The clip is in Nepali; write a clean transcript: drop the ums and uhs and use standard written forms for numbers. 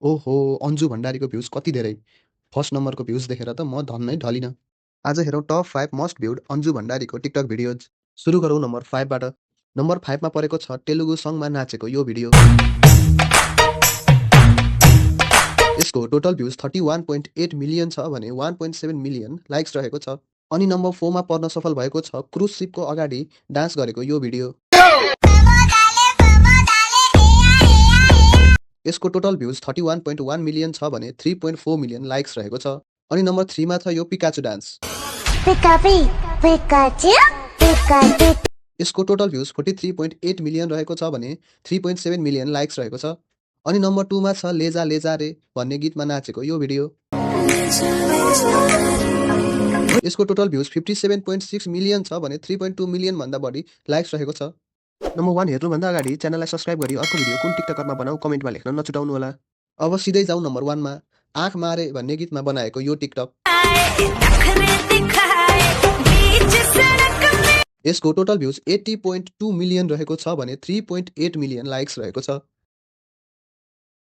ओहो! अन्जु भण्डारीको भ्युज कति धेरै। फर्स्ट नम्बरको भ्युज देखेर त म धन्नै ढलिनँ। आज हेरौँ टप 5 मोस्ट भ्युड अन्जु भण्डारीको टिकटक भिडियोज। सुरु गरौँ नम्बर 5 बाट। नम्बर 5 मा परेको छ तेलुगु सङमा नाचेको यो भिडियो। यसको टोटल भ्युज 31.8 मिलियन छ भने 1.7 मिलियन लाइक्स रहेको छ। अनि नम्बर 4 मा पर्न सफल भएको छ क्रुज शिपको अगाडि डान्स गरेको यो भिडियो। यसको टोटल भ्युज 31.1 मिलियन छ भने 3.4 मिलियन लाइक्स रहेको छ। अनि नम्बर 3 मा छ यो पिकाचु डान्स। यसको टोटल भ्युज 43.8 मिलियन रहेको छ भने 3.7 मिलियन लाइक्स रहेको छ। अनि नम्बर 2 मा छ लेजा लेजा रे भन्ने गीतमा नाचेको यो भिडियो। यसको टोटल भ्युज 57.6 मिलियन छ भने 3.2 मिलियन भन्दा बढी लाइक्स रहेको छ। नम्बर 1 हेर्नुभन्दा अगाडि च्यानललाई सब्स्क्राइब गरी अर्को भिडियो कुन टिकटकरमा बनाऊ कमेन्टमा लेख्न नछुटाउनुहोला। अब सिधै जाउँ नम्बर 1 मा। आँख मारे भन्ने गीतमा बनाएको यो टिकटक। यसको टोटल भ्युज 80.2 मिलियन रहेको छ भने 3.8 मिलियन लाइक्स रहेको छ।